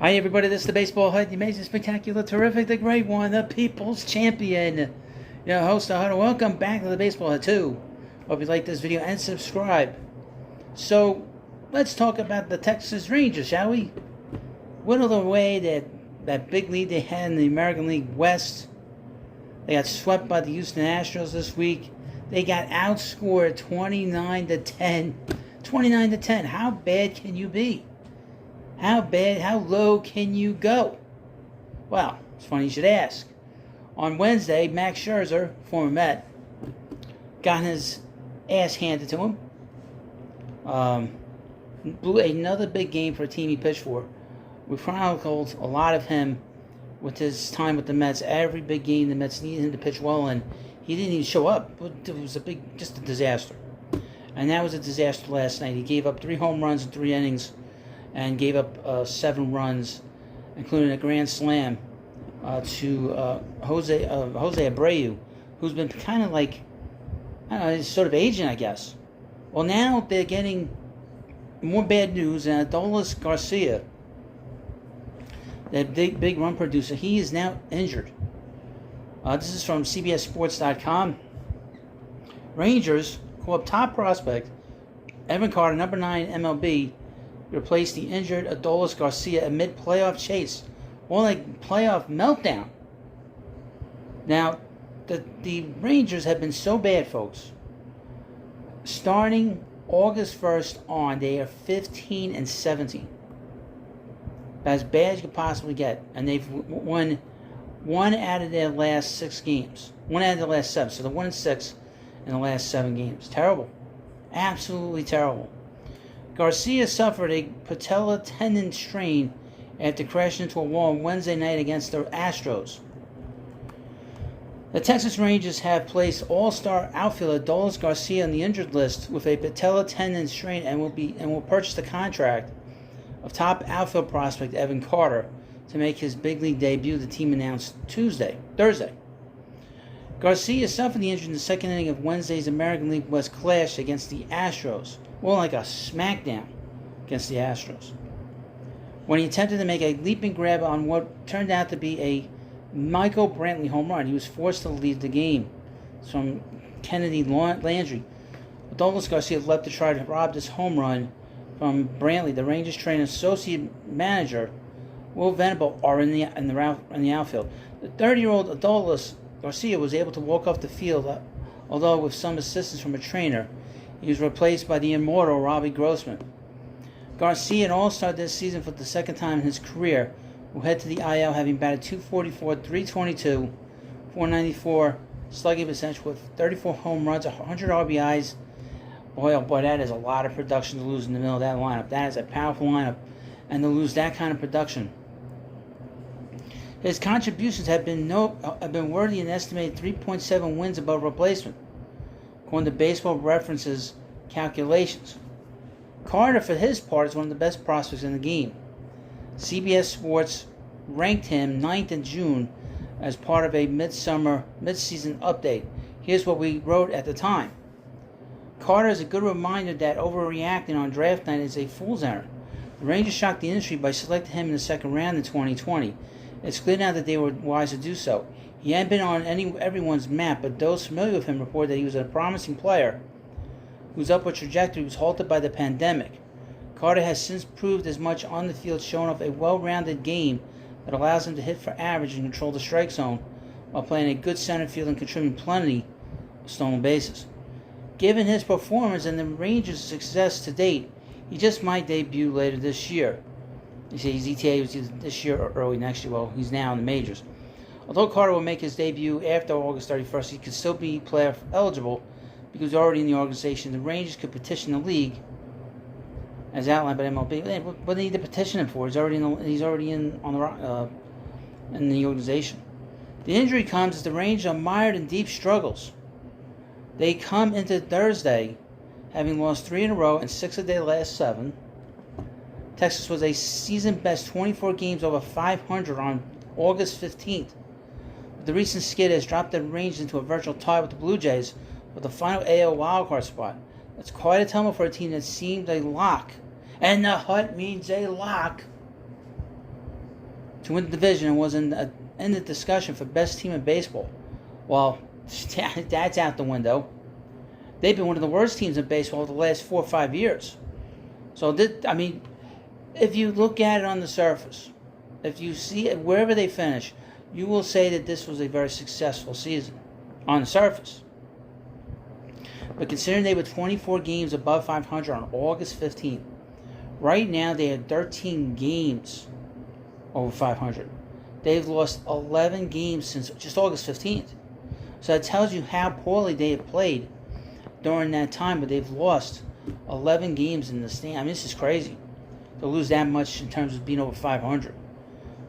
Hi everybody, this is the Baseball Hut, the amazing, spectacular, terrific, the great one, the people's champion. Your host, the Hut. Welcome back to the Baseball Hut too. Hope you like this video and subscribe. So, let's talk about the Texas Rangers, shall we? Whittled away that big lead they had in the American League West. They got swept by the Houston Astros this week. They got outscored 29-10. 29-10. How bad can you be? How bad, how low can you go? Well, it's funny you should ask. On Wednesday, Max Scherzer, former Met, got his ass handed to him. Blew another big game for a team he pitched for. We chronicled a lot of him with his time with the Mets. Every big game the Mets needed him to pitch well, and he didn't even show up. It was just a disaster. And that was a disaster last night. He gave up 3 home runs in 3 innings. And gave up 7 runs, including a grand slam to Jose Abreu, who's been kind of like, I don't know, he's sort of aging, I guess. Well, now they're getting more bad news, and Adolis Garcia, that big run producer, he is now injured. This is from CBSSports.com. Rangers call up top prospect Evan Carter, number 9 MLB, replaced the injured Adolis Garcia amid playoff chase. More like playoff meltdown. Now, the Rangers have been so bad, folks. Starting August 1st on, they are 15-17. As bad as you could possibly get. And they've won 1 out of their last 6 games. 1 out of the last 7. So they're 1-6 in the last 7 games. Terrible. Absolutely terrible. Garcia suffered a patella tendon strain after crashing into a wall on Wednesday night against the Astros. The Texas Rangers have placed all-star outfielder Adolis Garcia on the injured list with a patella tendon strain and will purchase the contract of top outfield prospect Evan Carter to make his big league debut, the team announced Thursday. Garcia suffered the injury in the second inning of Wednesday's American League West clash against the Astros. Well, like a smackdown against the Astros, when he attempted to make a leaping grab on what turned out to be a Michael Brantley home run. He was forced to leave the game. It's from Kennedy Landry. Adolis Garcia left to try to rob this home run from Brantley. The Rangers trainer associate manager Will Venable are in the outfield. The 30-year-old Adolis Garcia was able to walk off the field, although with some assistance from a trainer. He was replaced by the immortal Robbie Grossman. Garcia, an all-star this season for the second time in his career, will head to the IL having batted .244, .322, .494 slugging percentage with 34 home runs, 100 RBIs. Boy, oh boy, that is a lot of production to lose in the middle of that lineup. That is a powerful lineup, and to lose that kind of production. His contributions have been worthy of an estimated 3.7 wins above replacement, according to Baseball Reference's calculations. Carter, for his part, is one of the best prospects in the game. CBS Sports ranked him 9th in June as part of a mid-season update. Here's what we wrote at the time. Carter is a good reminder that overreacting on draft night is a fool's errand. The Rangers shocked the industry by selecting him in the second round in 2020. It's clear now that they were wise to do so. He hadn't been on everyone's map, but those familiar with him reported that he was a promising player whose upward trajectory was halted by the pandemic. Carter has since proved as much on the field, showing off a well-rounded game that allows him to hit for average and control the strike zone while playing a good center field and contributing plenty of stolen bases. Given his performance and the Rangers' success to date, he just might debut later this year. You see, his ETA was either this year or early next year. Well, he's now in the majors. Although Carter will make his debut after August 31st, he could still be player eligible because he's already in the organization. The Rangers could petition the league, as outlined by MLB. What do they need to petition him for? He's already in the organization. The injury comes as the Rangers are mired in deep struggles. They come into Thursday having lost 3 in a row and 6 of their last 7. Texas was a season-best 24 games over 500 on August 15th. The recent skid has dropped the Rangers into a virtual tie with the Blue Jays for the final AL wildcard spot. That's quite a tumble for a team that seemed a lock. And the Hut means a lock to win the division and was in the discussion for best team in baseball. Well, that's out the window. They've been one of the worst teams in baseball the last 4 or 5 years. So, if you look at it on the surface, if you see it wherever they finish, you will say that this was a very successful season on the surface. But considering they were 24 games above 500 on August 15th, right now they had 13 games over 500. They've lost 11 games since just August 15th. So that tells you how poorly they have played during that time, but they've lost 11 games in the stand. I mean, this is crazy to lose that much in terms of being over 500.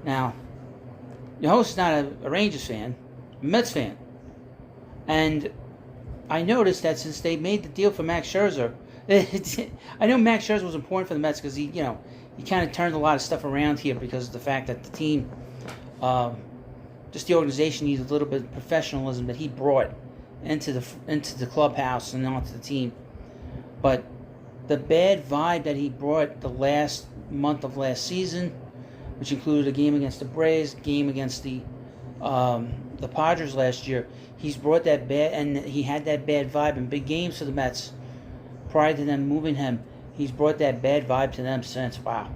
Now, your host is not a Rangers fan, a Mets fan. And I noticed that since they made the deal for Max Scherzer, I know Max Scherzer was important for the Mets because he kind of turned a lot of stuff around here because of the fact that the team, just the organization needed a little bit of professionalism that he brought into the clubhouse and onto the team. But the bad vibe that he brought the last month of last season, which included a game against the Braves, game against the Padres last year, he's brought that bad, and he had that bad vibe in big games for the Mets prior to them moving him. He's brought that bad vibe to them since. Wow,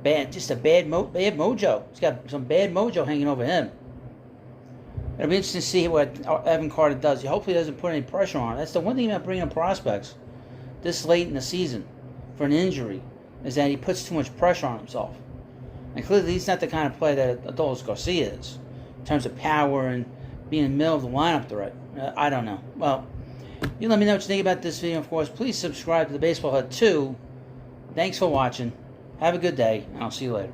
just a bad mojo. He's got some bad mojo hanging over him. It'll be interesting to see what Evan Carter does. Hopefully he doesn't put any pressure on him. That's the one thing about bringing in prospects this late in the season for an injury, is that he puts too much pressure on himself. And clearly he's not the kind of player that Adolis Garcia is, in terms of power and being in the middle of the lineup threat. I don't know. Well, you let me know what you think about this video, of course. Please subscribe to the Baseball Hut 2. Thanks for watching. Have a good day, and I'll see you later.